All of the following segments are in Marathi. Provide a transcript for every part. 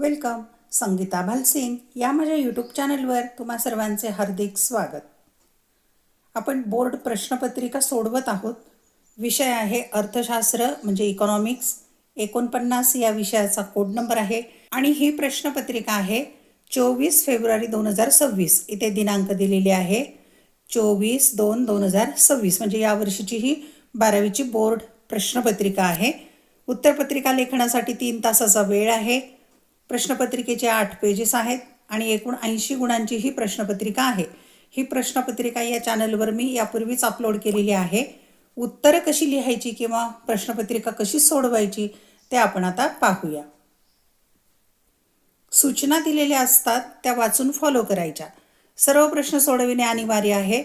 वेलकम. संगीता भालसिंग या माझ्या यूट्यूब चॅनलवर तुम्हा सर्वांचे हार्दिक स्वागत. आपण बोर्ड प्रश्नपत्रिका सोडवत आहोत. विषय आहे अर्थशास्त्र म्हणजे इकॉनॉमिक्स. 49 या विषयाचा कोड नंबर आहे आणि ही प्रश्नपत्रिका आहे 24 फेब्रुवारी 2026. इथे दिनांक दिलेली आहे 24/2/2026 म्हणजे यावर्षीची ही 12वीची बोर्ड प्रश्नपत्रिका आहे. उत्तरपत्रिका लेखनासाठी 3 तासाचा वेळ आहे. प्रश्नपत्रिकेचे 8 पेजेस आहेत आणि एकूण 80 गुणांची ही प्रश्नपत्रिका आहे. ही प्रश्नपत्रिका या चॅनलवर मी यापूर्वीच अपलोड केलेली आहे. उत्तरं कशी लिहायची किंवा प्रश्नपत्रिका कशी सोडवायची ते आपण आता पाहूया. सूचना दिलेल्या असतात त्या वाचून फॉलो करायच्या. सर्व प्रश्न सोडविणे अनिवार्य आहे.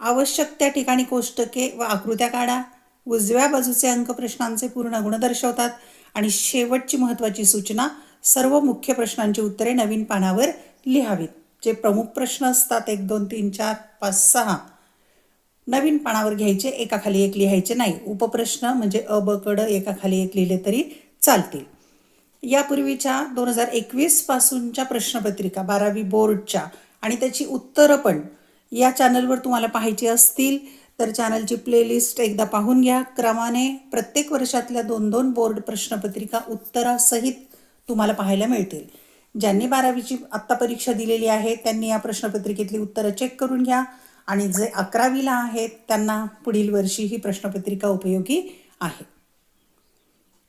आवश्यक त्या ठिकाणी कोष्टके व आकृत्या काढा. उजव्या बाजूचे अंक प्रश्नांचे पूर्ण गुण दर्शवतात आणि शेवटची महत्त्वाची सूचना, सर्व मुख्य प्रश्नांची उत्तरे नवीन पानावर लिहावीत. जे प्रमुख प्रश्न असतात 1, 2, 3, 4, 5, 6 नवीन पानावर घ्यायचे, एकाखाली एक लिहायचे नाही. उपप्रश्न म्हणजे अ ब क ड एकाखाली एक लिहिले तरी चालतील. यापूर्वीच्या 2021 पासूनच्या प्रश्नपत्रिका 12वी बोर्डच्या आणि त्याची उत्तरं पण या चॅनलवर तुम्हाला पाहायची असतील तर चॅनलची प्लेलिस्ट एकदा पाहून घ्या. क्रमाने प्रत्येक वर्षातल्या 2-2 बोर्ड प्रश्नपत्रिका उत्तरासहित तुम्हाला पाहायला मिळतील. ज्यांनी 12वीची आत्ता परीक्षा दिलेली आहे त्यांनी या प्रश्नपत्रिकेतली उत्तरं चेक करून घ्या आणि जे 11वीला आहेत त्यांना पुढील वर्षी ही प्रश्नपत्रिका उपयोगी आहे.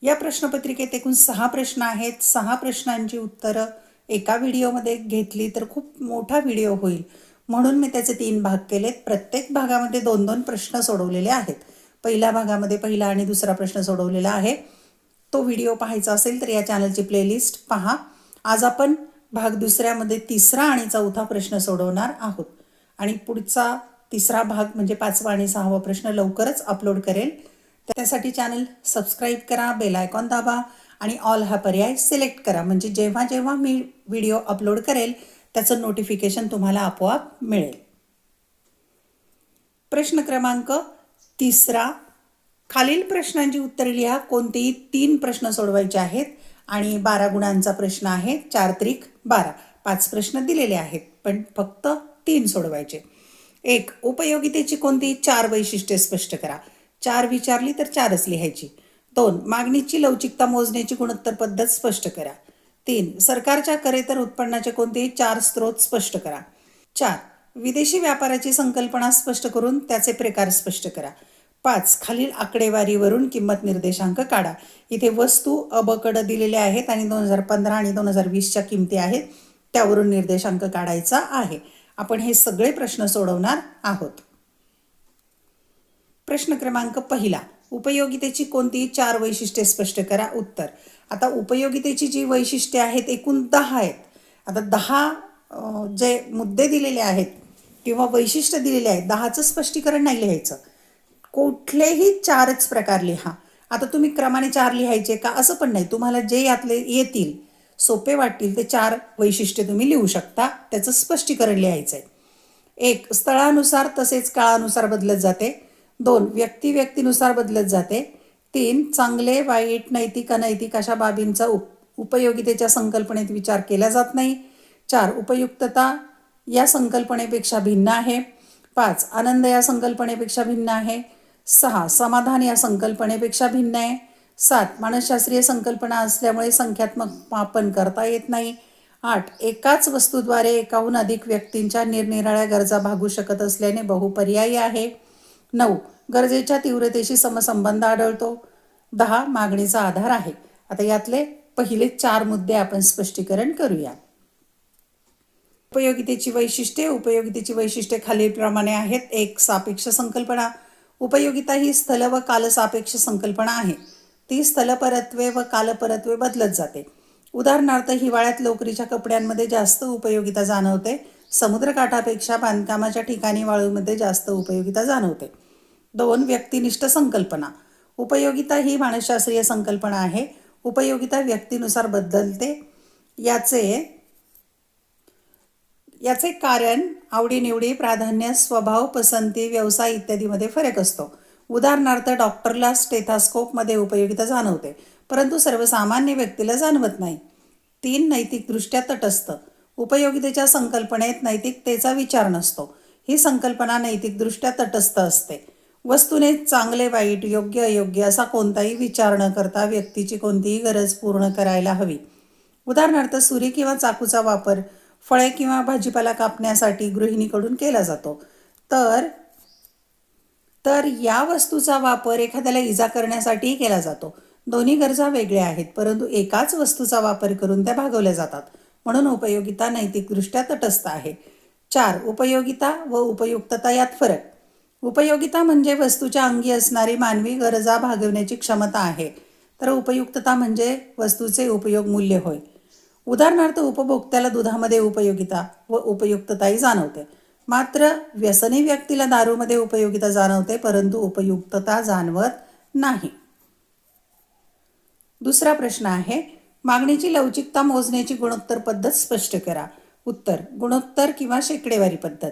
या प्रश्नपत्रिकेत एकूण 6 प्रश्न आहेत. 6 प्रश्नांची उत्तरं एका व्हिडिओमध्ये घेतली तर खूप मोठा व्हिडिओ होईल, म्हणून मी त्याचे 3 भाग केलेत. प्रत्येक भागामध्ये 2-2 प्रश्न सोडवलेले आहेत. पहिल्या भागामध्ये पहिला आणि दुसरा प्रश्न सोडवलेला आहे. तो व्हिडिओ पाहायचा असेल तर या चॅनलची प्लेलिस्ट पहा. आज आपण भाग दुसऱ्यामध्ये 3रा आणि 4था प्रश्न सोडवणार आहोत आणि पुढचा 3रा भाग म्हणजे 5वा आणि 6वा प्रश्न लवकरच अपलोड करेल. त्यासाठी चॅनल सबस्क्राईब करा, बेल आयकॉन दाबा आणि ऑल हा पर्याय सिलेक्ट करा, म्हणजे जेव्हा जेव्हा मी व्हिडिओ अपलोड करेल त्याचं नोटिफिकेशन तुम्हाला आपोआप मिळेल. प्रश्न क्रमांक 3. खालील प्रश्नांची उत्तरे लिहा. कोणतेही 3 प्रश्न सोडवायचे आहेत आणि 12 गुणांचा प्रश्न आहे. 4 त्रिक 12. 5 प्रश्न दिलेले आहेत पण फक्त 3 सोडवायचे. 1. उपयोगितेची कोणतीही 4 वैशिष्ट्ये स्पष्ट करा. 4 विचारली तर 4च लिहायची. 2. मागणीची लवचिकता मोजण्याची गुणोत्तर पद्धत स्पष्ट करा. 3. सरकारच्या करेतर उत्पन्नाचे कोणतेही 4 स्रोत स्पष्ट करा. 4. विदेशी व्यापाराची संकल्पना स्पष्ट करून त्याचे प्रकार स्पष्ट करा. 5. खालील आकडेवारीवरून किंमत निर्देशांक काढा. इथे वस्तू अ ब क ड दिलेल्या आहेत आणि 2015 आणि 2020च्या किमती आहेत, त्यावरून निर्देशांक काढायचा आहे. आपण हे सगळे प्रश्न सोडवणार आहोत. प्रश्न क्रमांक 1. उपयोगितेची कोणतीही 4 वैशिष्ट्ये स्पष्ट करा. उत्तर. आता उपयोगितेची जी वैशिष्ट्ये आहेत एकूण 10 आहेत. आता 10 जे मुद्दे दिलेले आहेत किंवा वैशिष्ट्य दिलेले आहेत, 10चं स्पष्टीकरण नाही लिहायचं. कुठलेही 4च प्रकार लिहा. आता तुम्ही क्रमाने 4 लिहायचे का असं पण नाही, तुम्हाला जे यातले येतील सोपे वाटतील ते 4 वैशिष्ट्ये तुम्ही लिहू शकता. त्याचं स्पष्टीकरण लिहायचं आहे. 1. स्थळानुसार तसेच काळानुसार बदलत जाते. 2. व्यक्तीनुसार बदलत जाते. 3. चांगले वाईट नैतिक अनैतिक अशा बाबींचा उपयोगितेच्या संकल्पनेत विचार केला जात नाही. 4. उपयुक्तता या संकल्पनेपेक्षा भिन्न आहे. 5. आनंद या संकल्पनेपेक्षा भिन्न आहे. 6. समाधान या संकल्पनेपेक्षा भिन्न आहे. 7. मानसशास्त्रीय संकल्पना असल्यामुळे संख्यात्मक मापन करता येत नाही. 8. एकाच वस्तूद्वारे एकाहून अधिक व्यक्तींच्या निरनिराळ्या गरजा भागू शकत असल्याने बहुपर्यायी आहे. 9. गरजेच्या तीव्रतेशी समसंबंध आढळतो. 10. मागणीचा आधार आहे. आता यातले पहिले 4 मुद्दे आपण स्पष्टीकरण करूया. उपयोगितेची वैशिष्ट्ये खालीलप्रमाणे आहेत. 1. सापेक्ष संकल्पना. उपयोगिता ही स्थल व कालसापेक्ष संकल्पना आहे. ती स्थलपरत्वे व कालपरत्वे बदलत जाते. उदाहरणार्थ हिवाळ्यात लोकरीच्या कपड्यांमध्ये जास्त उपयोगिता जाणवते. समुद्रकाठापेक्षा बांधकामाच्या ठिकाणी वाळूमध्ये जास्त उपयोगिता जाणवते. 2. व्यक्तिनिष्ठ संकल्पना. उपयोगिता ही मानसशास्त्रीय संकल्पना आहे. उपयोगिता व्यक्तीनुसार बदलते. याचे कारण आवडीनिवडी, प्राधान्य, स्वभाव, पसंती, व्यवसाय इत्यादीमध्ये फरक असतो. उदाहरणार्थ डॉक्टरला स्टेथॉस्कोपमध्ये उपयोगिता जाणवते परंतु सर्वसामान्य व्यक्तीला जाणवत नाही. 3 नैतिकदृष्ट्या तटस्थ. उपयोगितेच्या संकल्पनेत नैतिकतेचा विचार नसतो. ही संकल्पना नैतिकदृष्ट्या तटस्थ असते. वस्तूने चांगले वाईट योग्य अयोग्य असा कोणताही विचार न करता व्यक्तीची कोणतीही गरज पूर्ण करायला हवी. उदाहरणार्थ सुरी किंवा चाकूचा वापर फळे किंवा भाजीपाला कापण्यासाठी गृहिणीकडून केला जातो, तर या वस्तूचा वापर एखाद्याला इजा करण्यासाठीही केला जातो. दोन्ही गरजा वेगळ्या आहेत, परंतु एकाच वस्तूचा वापर करून त्या भागवल्या जातात. म्हणून उपयोगिता नैतिकदृष्ट्या तटस्थ आहे. 4. उपयोगिता व उपयुक्तता यात फरक. उपयोगिता म्हणजे वस्तूच्या अंगी असणारी मानवी गरजा भागवण्याची क्षमता आहे, तर उपयुक्तता म्हणजे वस्तूचे उपयोग मूल्य होय. उदाहरणार्थ उपभोक्त्याला दुधामध्ये उपयोगिता व उपयुक्तताही जाणवते, मात्र व्यसनी व्यक्तीला दारूमध्ये उपयोगिता जाणवते, परंतु उपयुक्तता जाणवत नाही. दुसरा प्रश्न आहे, मागणीची लवचिकता मोजण्याची गुणोत्तर पद्धत स्पष्ट करा. उत्तर, गुणोत्तर किंवा शेकडेवारी पद्धत.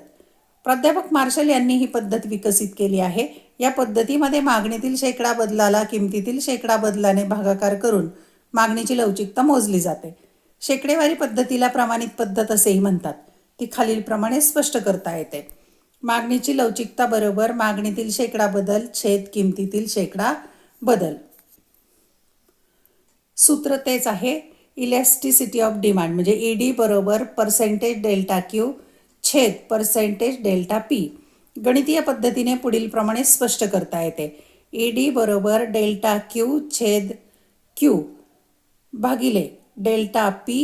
प्राध्यापक मार्शल यांनी ही पद्धत विकसित केली आहे. या पद्धतीमध्ये मागणीतील शेकडा बदलाला किमतीतील शेकडा बदलाने भागाकार करून मागणीची लवचिकता मोजली जाते. शेकडेवारी पद्धतीला प्रमाणित पद्धत असेही म्हणतात. ती खालीलप्रमाणे स्पष्ट करता येते. मागणीची लवचिकता बरोबर मागणीतील शेकडा बदल छेद किमतीतील शेकडा बदल. सूत्र तेच आहे, इलॅस्टिसिटी ऑफ डिमांड म्हणजे ED बरोबर पर्सेंटेज डेल्टा क्यू छेद पर्सेंटेज डेल्टा पी. गणितीय पद्धतीने पुढील प्रमाणे स्पष्ट करता येते. ED बरोबर डेल्टा क्यू छेद क्यू भागिले डेल्टा पी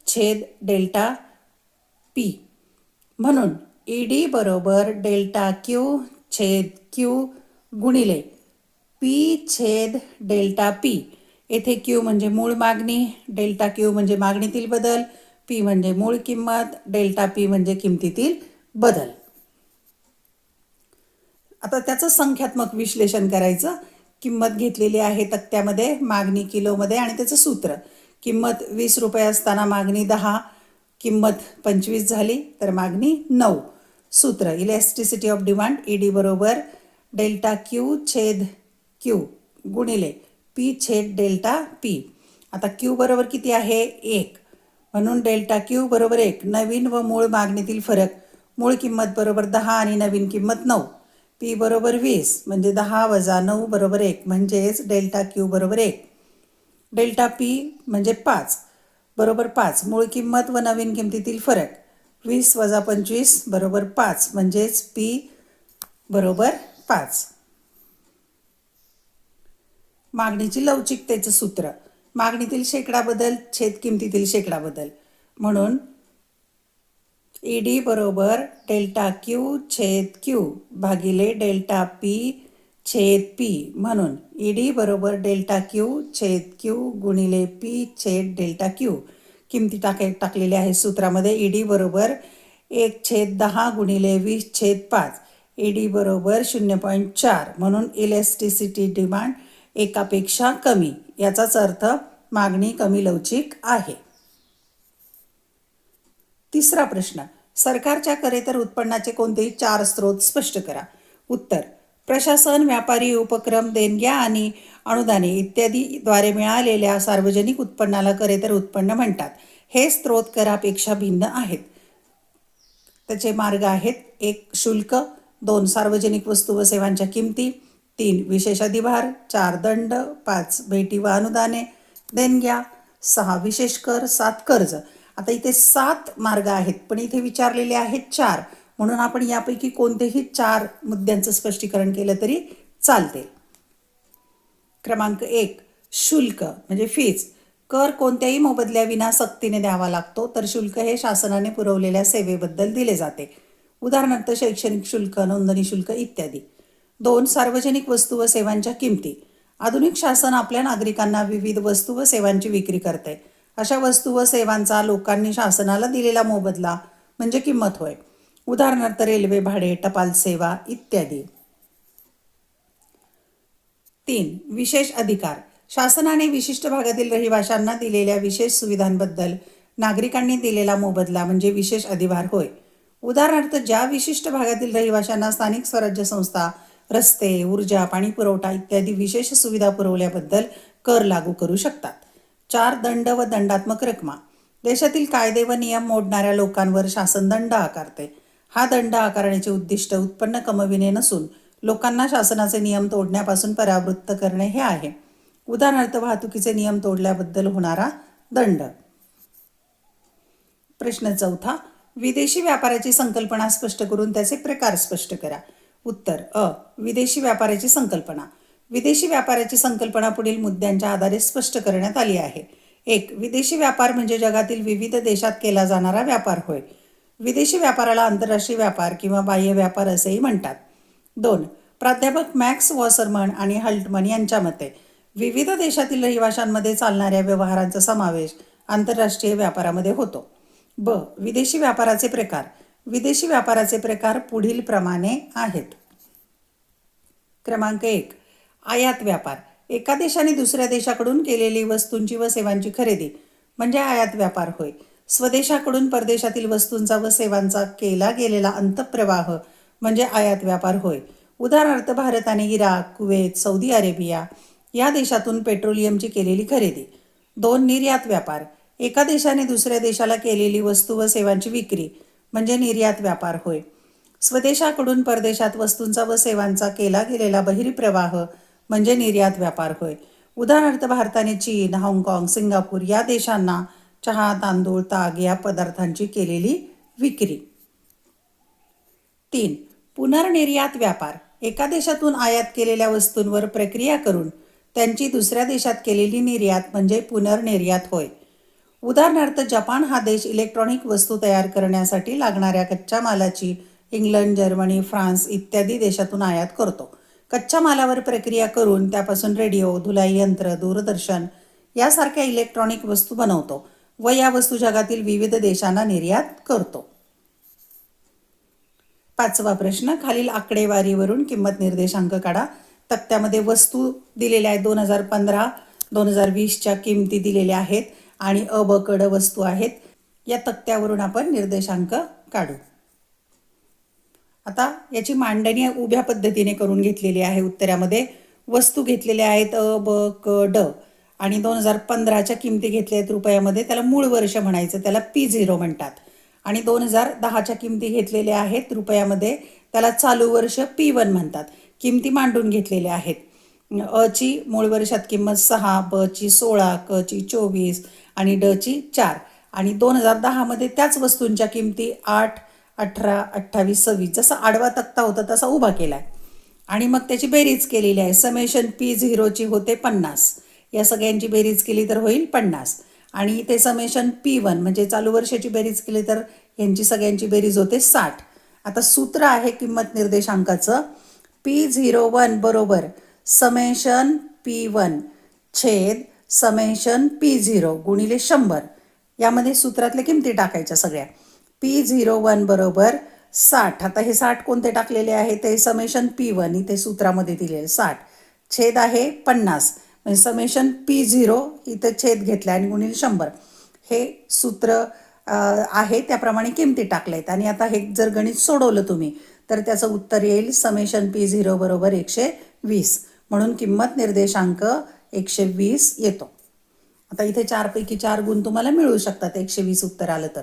छेद डेल्टा पी. म्हणून ED बरोबर डेल्टा क्यू छेद क्यू गुणिले पी छेद डेल्टा पी. येथे क्यू म्हणजे मूळ मागणी, डेल्टा क्यू म्हणजे मागणीतील बदल, पी म्हणजे मूळ किंमत, डेल्टा पी म्हणजे किमतीतील बदल. आता त्याचं संख्यात्मक विश्लेषण करायचं. किंमत घेतलेली आहे तक्त्यामध्ये, मागणी किलोमध्ये आणि त्याचं सूत्र. किंमत 20 रुपये असताना मागणी 10, किंमत 25 झाली तर मागणी 9. सूत्र इलॅस्टिसिटी ऑफ डिमांड ED बरोबर डेल्टा क्यू छेद क्यू गुणिले पी छेद डेल्टा पी. आता क्यू बरोबर किती आहे? 1, म्हणून डेल्टा क्यू बरोबर 1. नवीन व मूळ मागणीतील फरक, मूळ किंमत बरोबर 10 आणि नवीन किंमत 9. पी बरोबर 20 म्हणजे 10 वजा 9 बरोबर 1, म्हणजेच डेल्टा क्यू बरोबर 1. डेल्टा पी म्हणजे 5 बरोबर 5, मूळ किंमत व नवीन किंमतीतील फरक 20 वजा 25 बरोबर 5, म्हणजेच पी बरोबर 5. मागणीची लवचिकतेचं सूत्र, मागणीतील शेकडा बदल छेद किमतीतील शेकडा बदल. म्हणून ED बरोबर डेल्टा क्यू छेद क्यू भागिले डेल्टा पी छेद पी. म्हणून ED बरोबर डेल्टा क्यू छेद क्यू गुणिले पी छेद डेल्टा क्यू. किमती टाकलेल्या आहेत सूत्रामध्ये. ED बरोबर 1/10 गुणिले 20/5. ED बरोबर 0.4. म्हणून इलॅस्टिसिटी डिमांड एकापेक्षा कमी. याचाच अर्थ मागणी कमी लवचिक आहे. तिसरा प्रश्न, सरकारच्या करेतर उत्पन्नाचे कोणतेही 4 स्रोत स्पष्ट करा. उत्तर, प्रशासन, व्यापारी, उपक्रम, देणग्या आणि अनुदाने इत्यादीद्वारे मिळालेल्या सार्वजनिक उत्पन्नाला करेतर उत्पन्न म्हणतात. हे स्रोत करापेक्षा भिन्न आहेत. त्याचे मार्ग आहेत: 1. शुल्क, 2. सार्वजनिक वस्तू व सेवांच्या किमती, 3. विशेष अधिभार, 4. दंड, 5. भेटी व अनुदाने, देणग्या, 6. विशेष कर, 7. कर्ज. आता इथे 7 मार्ग आहेत, पण इथे विचारलेले आहेत 4, म्हणून आपण यापैकी कोणतेही 4 मुद्द्यांचं स्पष्टीकरण केलं तरी चालते. क्रमांक 1, शुल्क म्हणजे फीज. कर कोणत्याही मोबदल्याविना सक्तीने द्यावा लागतो, तर शुल्क हे शासनाने पुरवलेल्या सेवेबद्दल दिले जाते. उदाहरणार्थ शैक्षणिक शुल्क, नोंदणी शुल्क इत्यादी. 2. सार्वजनिक वस्तू व सेवांच्या किमती. आधुनिक शासन आपल्या नागरिकांना विविध वस्तू व सेवांची विक्री करते. अशा वस्तू व सेवांचा लोकांनी शासनाला दिलेला मोबदला म्हणजे किंमत होय. उदाहरणार्थ रेल्वे भाडे, टपाल सेवा इत्यादी. 3. विशेष अधिकार. शासनाने विशिष्ट भागातील रहिवाशांना दिलेल्या विशेष सुविधांबद्दल नागरिकांनी दिलेला मोबदला म्हणजे विशेष अधिभार होय. उदाहरणार्थ ज्या विशिष्ट भागातील रहिवाशांना स्थानिक स्वराज्य संस्था रस्ते, ऊर्जा, पाणी पुरवठा इत्यादी विशेष सुविधा पुरवल्याबद्दल कर लागू करू शकतात. 4. दंड व दंडात्मक रकमा. देशातील कायदे व नियम मोडणाऱ्या लोकांवर शासन दंड आकारते. हा दंड आकारण्याचे उद्दिष्ट उत्पन्न कमविणे नसून लोकांना शासनाचे नियम तोडण्यापासून परावृत्त करणे हे आहे. उदाहरणार्थ वाहतुकीचे नियम तोडल्याबद्दल होणारा दंड. प्रश्न 4. विदेशी व्यापाराची संकल्पना स्पष्ट करून त्याचे प्रकार स्पष्ट करा. उत्तर अ. विदेशी व्यापाराची संकल्पना. विदेशी व्यापाराची संकल्पना पुढील मुद्द्यांच्या आधारे स्पष्ट करण्यात आली आहे. 1. विदेशी व्यापार म्हणजे जगातील विविध देशात केला जाणारा व्यापार होय. विदेशी व्यापाराला आंतरराष्ट्रीय व्यापार किंवा बाह्य व्यापार असेही म्हणतात. 2. प्राध्यापक मॅक्स वॉसरमन आणि हल्टमन यांच्या मते विविध देशातील रहिवाशांमध्ये चालणाऱ्या व्यवहारांचा समावेश आंतरराष्ट्रीय व्यापारामध्ये होतो. ब. विदेशी व्यापाराचे प्रकार. विदेशी व्यापाराचे प्रकार पुढील प्रमाणे आहेत. क्रमांक 1. आयात व्यापार. एका देशाने दुसऱ्या देशाकडून केलेली वस्तूंची व सेवांची खरेदी म्हणजे आयात व्यापार होय. स्वदेशाकडून परदेशातील वस्तूंचा व सेवांचा केला गेलेला अंतःप्रवाह म्हणजे आयात व्यापार होय. उदाहरणार्थ भारताने इराक, कुवेत, सौदी अरेबिया या देशातून पेट्रोलियमची केलेली खरेदी. 2. निर्यात व्यापार. एका देशाने दुसऱ्या देशाला केलेली वस्तू व सेवांची विक्री म्हणजे निर्यात व्यापार होय. स्वदेशाकडून परदेशात वस्तूंचा व सेवांचा केला गेलेला बहिर्प्रवाह म्हणजे निर्यात व्यापार होय. उदाहरणार्थ भारताने चीन, हाँगकाँग, सिंगापूर या देशांना चहा, तांदूळ, ताग या पदार्थांची केलेली विक्री. 3. पुनर्निर्यात व्यापार. एका देशातून आयात केलेल्या वस्तूंवर प्रक्रिया करून त्यांची दुसऱ्या देशात केलेली निर्यात म्हणजे पुनर्निर्यात होय. उदाहरणार्थ जपान हा देश इलेक्ट्रॉनिक वस्तू तयार करण्यासाठी लागणाऱ्या कच्च्या मालाची इंग्लंड, जर्मनी, फ्रान्स इत्यादी देशातून आयात करतो. कच्च्या मालावर प्रक्रिया करून त्यापासून रेडिओ, धुलाई यंत्र, दूरदर्शन यासारख्या इलेक्ट्रॉनिक वस्तू बनवतो व या वस्तू जगातील विविध देशांना निर्यात करतो. 5वा प्रश्न. खालील आकडेवारीवरून किंमत निर्देशांक काढा. तक्त्यामध्ये वस्तू दिलेल्या आहेत. 2015, 2020च्या किमती दिलेल्या आहेत आणि अ, ब, क, ड वस्तू आहेत. या तक्त्यावरून आपण निर्देशांक काढू. आता याची मांडणी उभ्या पद्धतीने करून घेतलेली आहे. उत्तरामध्ये वस्तू घेतलेल्या आहेत अ, ब, क, ड आणि 2015च्या किमती घेतल्या आहेत रुपयामध्ये. त्याला मूळ वर्ष म्हणायचं, त्याला P0 म्हणतात. आणि 2010च्या किमती घेतलेल्या आहेत रुपयामध्ये, त्याला चालू वर्ष P1 म्हणतात. किमती मांडून घेतलेल्या आहेत. अ ची मूळ वर्षात किंमत 6, ब ची 16, क ची 24 आणि ड ची 4. आणि 2010मध्ये त्याच वस्तूंच्या किमती 8, 18, 28, 26 जसा आडवा तक्ता होता तसा उभा केला आहे. आणि मग त्याची बेरीज केलेली आहे. समेशन P0ची होते 50. या सगळ्यांची बेरीज केली तर होईल 50. आणि ते समेशन P1 म्हणजे चालू वर्षाची बेरीज केली तर यांची सगळ्यांची बेरीज होते 60. आता सूत्र आहे किंमत निर्देशांकाचं. P01 बरोबर समेशन P1 छेद समेशन P0 गुणिले 100. यामध्ये सूत्रातल्या किमती टाकायच्या सगळ्या. P01 बरोबर 60. आता हे 60 कोणते टाकलेले आहे ते समेशन P1 इथे सूत्रामध्ये दिलेले 60 छेद आहे 50 म्हणजे समेशन P0 इथे छेद घेतला आणि गुणिले 100. हे सूत्र आहे त्याप्रमाणे किमती टाकल्या आहेत. आणि आता हे जर गणित सोडवलं तुम्ही तर त्याचं उत्तर येईल समेशन P0 बरोबर 120. म्हणून किंमत निर्देशांक 120 येतो. आता इथे 4 पैकी 4 गुण तुम्हाला मिळू शकतात 120 उत्तर आलं तर.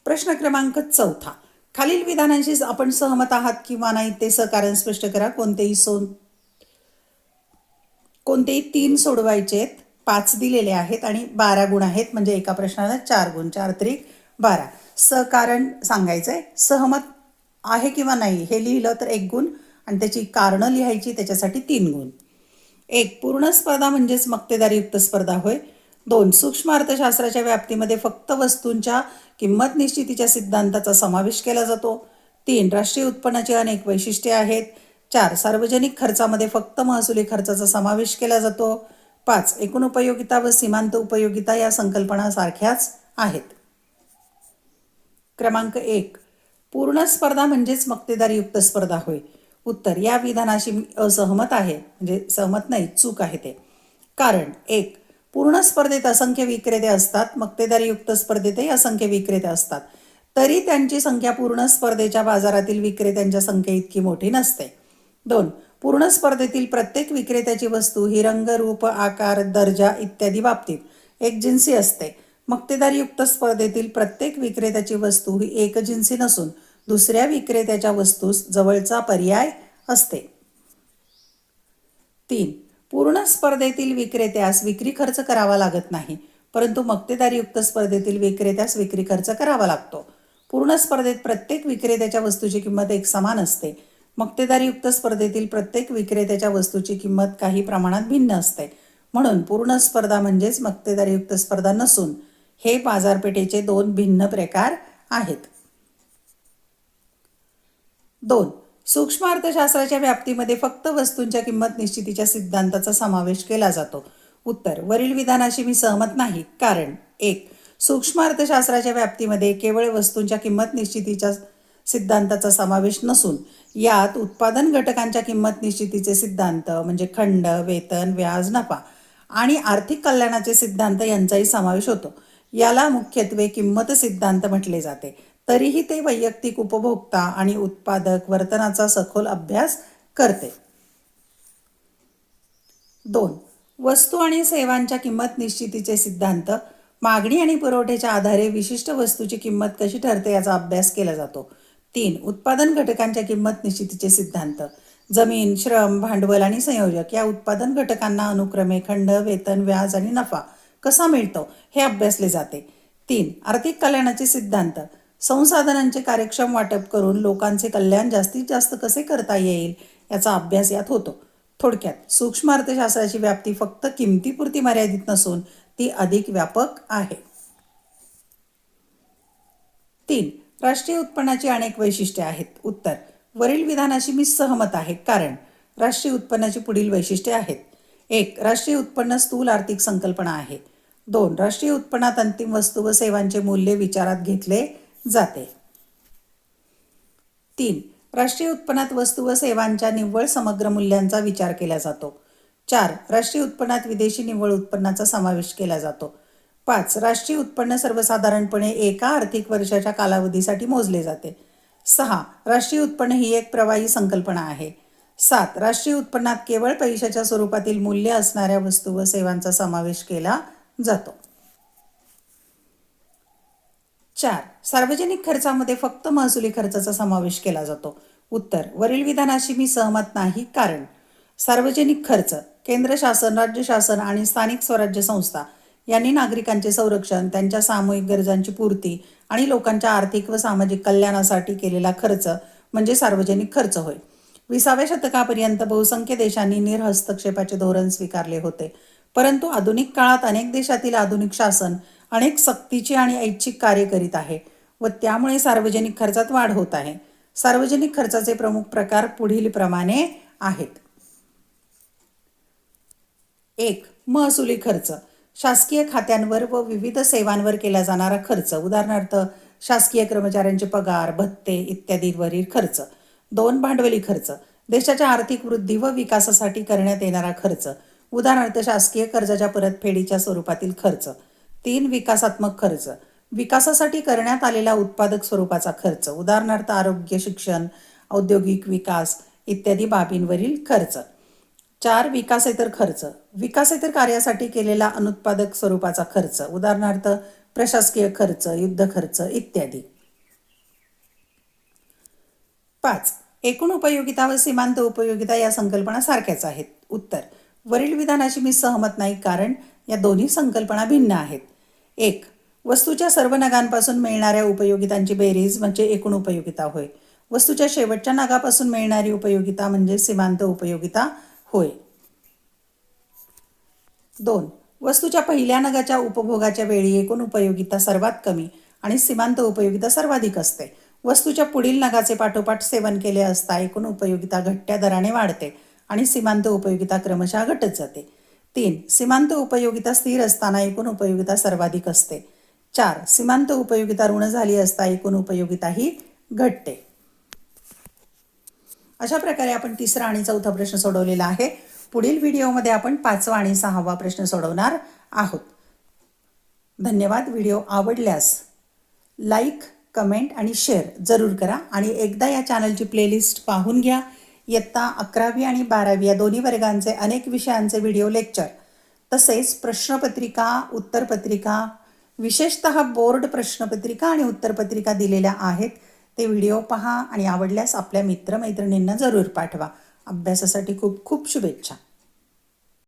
प्रश्न क्रमांक 4. खालील विधानांशी आपण सहमत आहात किंवा नाही ते सहकारण स्पष्ट करा. कोणतेही 3 सोडवायचे आहेत. 5 दिलेले आहेत आणि 12 गुण आहेत म्हणजे एका प्रश्नाला 4 गुण. 4 त्रिक 12. सहकारण सांगायचं आहे. सहमत आहे किंवा नाही हे लिहिलं तर 1 गुण आणि त्याची कारणं लिहायची त्याच्यासाठी 3 गुण. 1. पूर्ण स्पर्धा म्हणजेच मक्तेदारीयुक्त स्पर्धा होय. 2. सूक्ष्म अर्थशास्त्राच्या व्याप्तीमध्ये फक्त वस्तूंच्या किंमत निश्चितीच्या सिद्धांताचा समावेश केला जातो. 3. राष्ट्रीय उत्पन्नाची अनेक वैशिष्ट्ये आहेत. 4. सार्वजनिक खर्चामध्ये फक्त महसुली खर्चाचा समावेश केला जातो. 5. एकूण उपयोगिता व सीमांत उपयोगिता या संकल्पना सारख्याच आहेत. क्रमांक 1. पूर्ण स्पर्धा म्हणजेच मक्तेदारीयुक्त स्पर्धा होय. उत्तर. या विधानाशी मी असहमत आहे म्हणजे सहमत नाही, चूक आहे ते. कारण 1. पूर्ण स्पर्धेत असंख्य विक्रेते असतात. मक्तेदारीयुक्त स्पर्धेतही असंख्य विक्रेते असतात तरी त्यांची संख्या पूर्ण स्पर्धेच्या बाजारातील विक्रेत्यांच्या संख्येइतकी मोठी नसते. 2. पूर्ण स्पर्धेतील प्रत्येक विक्रेत्याची वस्तू ही रंग, रूप, आकार, दर्जा इत्यादी बाबतीत एकजिन्सी असते. मक्तेदारीयुक्त स्पर्धेतील प्रत्येक विक्रेत्याची वस्तू ही एकजिन्सी नसून दुसऱ्या विक्रेत्याच्या वस्तूस जवळचा पर्याय असते. 3. पूर्ण स्पर्धेतील विक्रेत्यास विक्री खर्च करावा लागत नाही, परंतु मक्तेदारीयुक्त स्पर्धेतील विक्रेत्यास विक्री खर्च करावा लागतो. पूर्ण स्पर्धेत प्रत्येक विक्रेत्याच्या वस्तूची किंमत एकसमान असते. मक्तेदारीयुक्त स्पर्धेतील प्रत्येक विक्रेत्याच्या वस्तूची किंमत काही प्रमाणात भिन्न असते. म्हणून पूर्ण स्पर्धा म्हणजेच मक्तेदारीयुक्त स्पर्धा नसून हे बाजारपेठेचे दोन भिन्न प्रकार आहेत. 2. सूक्ष्म अर्थशास्त्राच्या व्याप्तीमध्ये फक्त वस्तूंच्या किंमत निश्चितीच्या सिद्धांताचा समावेश केला जातो. उत्तर: वरील विधानाशी मी सहमत नाही, कारण 1. सूक्ष्म अर्थशास्त्राच्या व्याप्तीमध्ये केवळ वस्तूंच्या किंमत निश्चितीच्या सिद्धांताचा समावेश नसून यात उत्पादन घटकांच्या किंमत निश्चितीचे सिद्धांत म्हणजे खंड, वेतन, व्याज, नफा आणि आर्थिक कल्याणाचे सिद्धांत यांचाही समावेश होतो. याला मुख्यत्वे किंमत सिद्धांत म्हटले जाते. तरीही ते वैयक्तिक उपभोक्ता आणि उत्पादक वर्तनाचा सखोल अभ्यास करते. 2. वस्तू आणि सेवांच्या किंमत निश्चितीचे सिद्धांत. मागणी आणि पुरवठ्याच्या आधारे विशिष्ट वस्तूची किंमत कशी ठरते याचा अभ्यास केला जातो. 3. उत्पादन घटकांच्या किंमत निश्चितीचे सिद्धांत. जमीन, श्रम, भांडवल आणि संयोजक या उत्पादन घटकांना अनुक्रमे खंड, वेतन, व्याज आणि नफा कसा मिळतो हे अभ्यासले जाते. 3. आर्थिक कल्याणाचे सिद्धांत. संसाधनांचे कार्यक्षम वाटप करून लोकांचे कल्याण जास्तीत जास्त कसे करता येईल याचा अभ्यास यात होतो. थोडक्यात सूक्ष्म अर्थशास्त्राची व्याप्ती फक्त किमतीपुरती मर्यादित नसून ती अधिक व्यापक आहे. 3. राष्ट्रीय उत्पन्नाची अनेक वैशिष्ट्ये आहेत. उत्तर: वरील विधानाशी मी सहमत आहे, कारण राष्ट्रीय उत्पन्नाची पुढील वैशिष्ट्ये आहेत. 1. राष्ट्रीय उत्पन्न स्थूल आर्थिक संकल्पना आहे. 2. राष्ट्रीय उत्पन्नात अंतिम वस्तू व सेवांचे मूल्य विचारात घेतले जाते. 3. राष्ट्रीय उत्पन्नात वस्तू व सेवांच्या निव्वळ समग्र मूल्यांचा विचार केला जातो. 4. राष्ट्रीय उत्पन्नात विदेशी निव्वळ उत्पन्नाचा समावेश केला जातो. 5. राष्ट्रीय उत्पन्न सर्वसाधारणपणे एका आर्थिक वर्षाच्या कालावधीसाठी मोजले जाते. 6. राष्ट्रीय उत्पन्न ही एक प्रवाही संकल्पना आहे. 7. राष्ट्रीय उत्पन्नात केवळ पैशाच्या स्वरूपातील मूल्य असणाऱ्या वस्तू व सेवांचा समावेश केला जातो. 4. सार्वजनिक खर्चामध्ये फक्त महसुली खर्चाचा समावेश केला जातो. उत्तर: वरील विधानाशी मी सहमत नाही, कारण सार्वजनिक खर्च केंद्र शासन, राज्य शासन आणि स्थानिक स्वराज्य संस्था यांनी नागरिकांचे संरक्षण, त्यांच्या सामूहिक गरजांची पूर्ती आणि लोकांच्या आर्थिक व सामाजिक कल्याणासाठी केलेला खर्च म्हणजे सार्वजनिक खर्च होय. 20व्या शतकापर्यंत बहुसंख्य देशांनी निर्हस्तक्षेपाचे धोरण स्वीकारले होते, परंतु आधुनिक काळात अनेक देशातील आधुनिक शासन अनेक सक्तीची आणि ऐच्छिक कार्य करीत आहे व त्यामुळे सार्वजनिक खर्चात वाढ होत आहे. सार्वजनिक खर्चाचे प्रमुख प्रकार पुढील प्रमाणे आहेत. 1. महसुली खर्च. शासकीय खात्यांवर व विविध सेवांवर केला जाणारा खर्च, उदाहरणार्थ शासकीय कर्मचाऱ्यांचे पगार, भत्ते इत्यादीवरील खर्च. 2. भांडवली खर्च. देशाच्या आर्थिक वृद्धी व विकासासाठी करण्यात येणारा खर्च, उदाहरणार्थ शासकीय कर्जाच्या परतफेडीच्या स्वरूपातील खर्च. 3. विकासात्मक खर्च. विकासासाठी करण्यात आलेला उत्पादक स्वरूपाचा खर्च, उदाहरणार्थ आरोग्य, शिक्षण, औद्योगिक विकास इत्यादी बाबींवरील खर्च. 4. विकासेतर खर्च. विकासेतर कार्यासाठी केलेला अनुत्पादक स्वरूपाचा खर्च, उदाहरणार्थ प्रशासकीय खर्च, युद्ध खर्च इत्यादी. 5. एकूण उपयोगिता व सीमांत उपयोगिता या संकल्पना सारख्याच आहेत. उत्तर: वरील विधानाशी मी सहमत नाही, कारण या दोन्ही संकल्पना भिन्न आहेत. 1. वस्तूच्या सर्व नगांपासून मिळणाऱ्या उपयोगितांची बेरीज म्हणजे एकूण उपयोगिता होय. वस्तूच्या शेवटच्या नगापासून मिळणारी उपयोगिता म्हणजे सीमांत उपयोगिता होय. 2. वस्तूच्या पहिल्या नगाच्या उपभोगाच्या वेळी एकूण उपयोगिता सर्वात कमी आणि सीमांत उपयोगिता सर्वाधिक असते. वस्तूच्या पुढील नगाचे पाठोपाठ सेवन केले असता एकूण उपयोगिता घटत्या दराने वाढते आणि सीमांत उपयोगिता क्रमशः घटत जाते. 3. सीमांत उपयोगिता स्थिर असताना एकूण उपयोगिता सर्वाधिक असते. 4. सीमांत उपयोगिता ऋण झाली असता एकूण उपयोगिताही घटते. अशा प्रकारे आपण तिसरा आणि चौथा प्रश्न सोडवलेला आहे. पुढील व्हिडिओमध्ये आपण 5वा आणि 6वा प्रश्न सोडवणार आहोत. धन्यवाद. व्हिडिओ आवडल्यास लाईक, कमेंट आणि शेअर जरूर करा आणि एकदा या चॅनलची प्लेलिस्ट पाहून घ्या. इयत्ता 11वी आणि 12वी या दोन्ही वर्गांचे अनेक विषयांचे व्हिडिओ लेक्चर तसेच प्रश्नपत्रिका, उत्तरपत्रिका, विशेषतः बोर्ड प्रश्नपत्रिका आणि उत्तरपत्रिका दिलेल्या आहेत. ते व्हिडिओ पहा आणि आवडल्यास आपल्या मित्रमैत्रिणींना जरूर पाठवा. अभ्यासासाठी खूप खूप शुभेच्छा.